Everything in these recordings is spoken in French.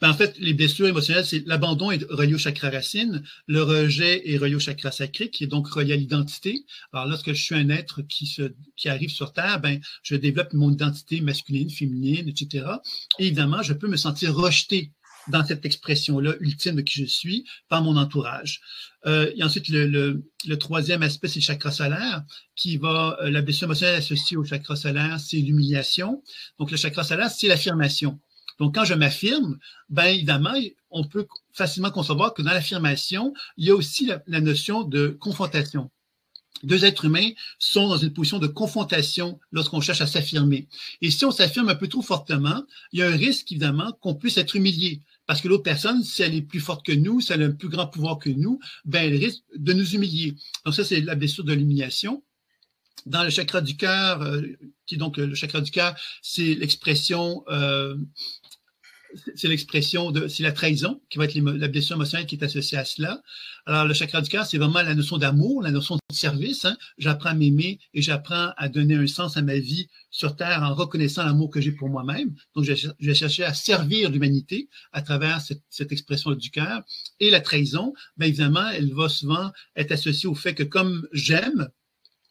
Ben, en fait, les blessures émotionnelles, c'est l'abandon est relié au chakra racine, le rejet est relié au chakra sacré, qui est donc relié à l'identité. Alors, lorsque je suis un être qui arrive sur Terre, ben, je développe mon identité masculine, féminine, etc. Et évidemment, je peux me sentir rejeté dans cette expression-là ultime de qui je suis par mon entourage. Et ensuite, le troisième aspect, c'est le chakra solaire, la blessure émotionnelle associée au chakra solaire, c'est l'humiliation. Donc, le chakra solaire, c'est l'affirmation. Donc, quand je m'affirme, ben évidemment, on peut facilement concevoir que dans l'affirmation, il y a aussi la notion de confrontation. Deux êtres humains sont dans une position de confrontation lorsqu'on cherche à s'affirmer. Et si on s'affirme un peu trop fortement, il y a un risque, évidemment, qu'on puisse être humilié. Parce que l'autre personne, si elle est plus forte que nous, si elle a un plus grand pouvoir que nous, ben elle risque de nous humilier. Donc ça, c'est la blessure de l'humiliation. Dans le chakra du cœur, qui est donc le chakra du cœur, c'est l'expression c'est la trahison qui va être la blessure émotionnelle qui est associée à cela. Alors, le chakra du cœur, c'est vraiment la notion d'amour, la notion de service. Hein. J'apprends à m'aimer et j'apprends à donner un sens à ma vie sur Terre en reconnaissant l'amour que j'ai pour moi-même. Donc, je vais chercher à servir l'humanité à travers cette expression du cœur. Et la trahison, bien évidemment, elle va souvent être associée au fait que comme j'aime,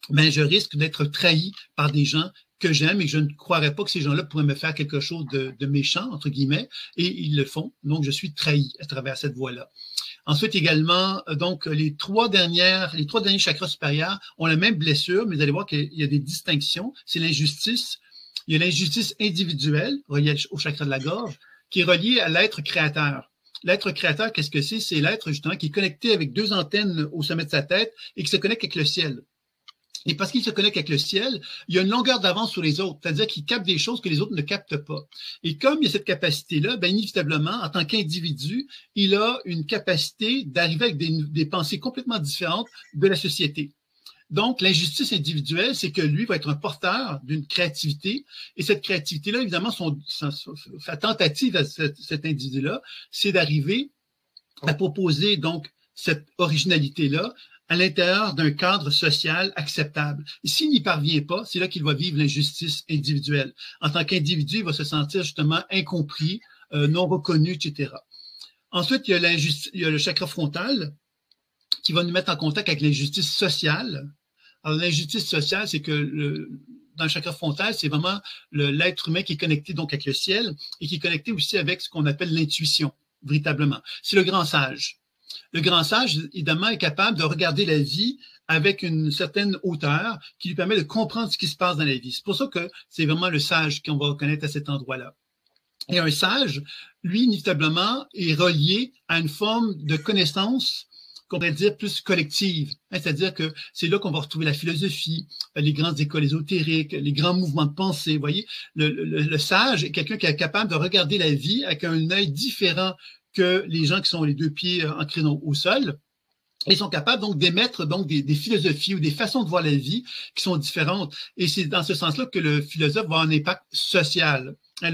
ben, je risque d'être trahi par des gens que j'aime et que je ne croirais pas que ces gens-là pourraient me faire quelque chose de méchant, entre guillemets, et ils le font. Donc, je suis trahi à travers cette voie-là. Ensuite, également, donc, les trois derniers chakras supérieurs ont la même blessure, mais vous allez voir qu'il y a des distinctions. C'est l'injustice. Il y a l'injustice individuelle, reliée au chakra de la gorge, qui est reliée à l'être créateur. L'être créateur, qu'est-ce que c'est? C'est l'être, justement, qui est connecté avec deux antennes au sommet de sa tête et qui se connecte avec le ciel. Et parce qu'il se connecte avec le ciel, il y a une longueur d'avance sur les autres, c'est-à-dire qu'il capte des choses que les autres ne captent pas. Et comme il y a cette capacité-là, bien inévitablement, en tant qu'individu, il a une capacité d'arriver avec des pensées complètement différentes de la société. Donc, l'injustice individuelle, c'est que lui va être un porteur d'une créativité. Et cette créativité-là, évidemment, sa tentative à cet individu-là, c'est d'arriver à proposer donc cette originalité-là à l'intérieur d'un cadre social acceptable. Et s'il n'y parvient pas, c'est là qu'il va vivre l'injustice individuelle. En tant qu'individu, il va se sentir justement incompris, non reconnu, etc. Ensuite, il y a le chakra frontal qui va nous mettre en contact avec l'injustice sociale. Alors, l'injustice sociale, c'est que dans le chakra frontal, c'est vraiment l'être humain qui est connecté donc avec le ciel et qui est connecté aussi avec ce qu'on appelle l'intuition, véritablement. C'est le grand sage. Le grand sage, évidemment, est capable de regarder la vie avec une certaine hauteur qui lui permet de comprendre ce qui se passe dans la vie. C'est pour ça que c'est vraiment le sage qu'on va reconnaître à cet endroit-là. Et un sage, lui, inévitablement, est relié à une forme de connaissance qu'on pourrait dire plus collective. C'est-à-dire que c'est là qu'on va retrouver la philosophie, les grandes écoles ésotériques, les grands mouvements de pensée. Vous voyez, le sage est quelqu'un qui est capable de regarder la vie avec un œil différent que les gens qui sont les deux pieds ancrés au sol. Ils sont capables donc d'émettre donc des philosophies ou des façons de voir la vie qui sont différentes. Et c'est dans ce sens-là que le philosophe va avoir un impact social. Hein,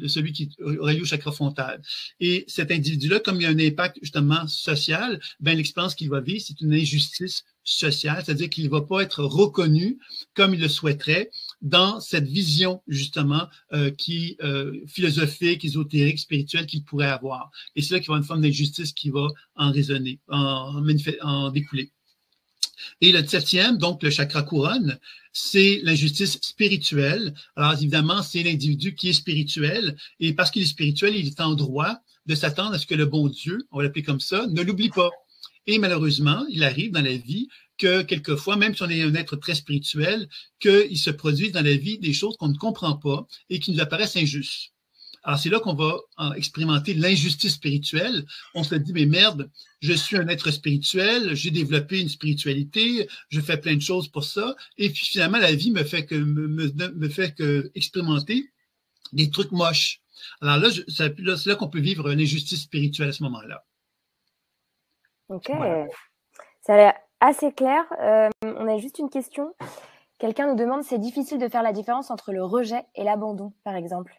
celui qui relie au chakra frontal. Et cet individu-là, comme il y a un impact justement social, ben l'expérience qu'il va vivre, c'est une injustice sociale, c'est-à-dire qu'il ne va pas être reconnu comme il le souhaiterait dans cette vision justement philosophique, ésotérique, spirituelle qu'il pourrait avoir. Et c'est là qu'il va y avoir une forme d'injustice qui va en résonner, en découler. Et le septième, donc le chakra couronne, c'est l'injustice spirituelle. Alors évidemment, c'est l'individu qui est spirituel et parce qu'il est spirituel, il est en droit de s'attendre à ce que le bon Dieu, on va l'appeler comme ça, ne l'oublie pas. Et malheureusement, il arrive dans la vie que quelquefois, même si on est un être très spirituel, qu'il se produise dans la vie des choses qu'on ne comprend pas et qui nous apparaissent injustes. Alors, c'est là qu'on va expérimenter l'injustice spirituelle. On se dit, mais merde, je suis un être spirituel, j'ai développé une spiritualité, je fais plein de choses pour ça. Et puis, finalement, la vie me fait que expérimenter des trucs moches. Alors là, c'est là qu'on peut vivre une injustice spirituelle à ce moment-là. Ok, voilà. Ça a l'air assez clair. On a juste une question. Quelqu'un nous demande, c'est difficile de faire la différence entre le rejet et l'abandon, par exemple.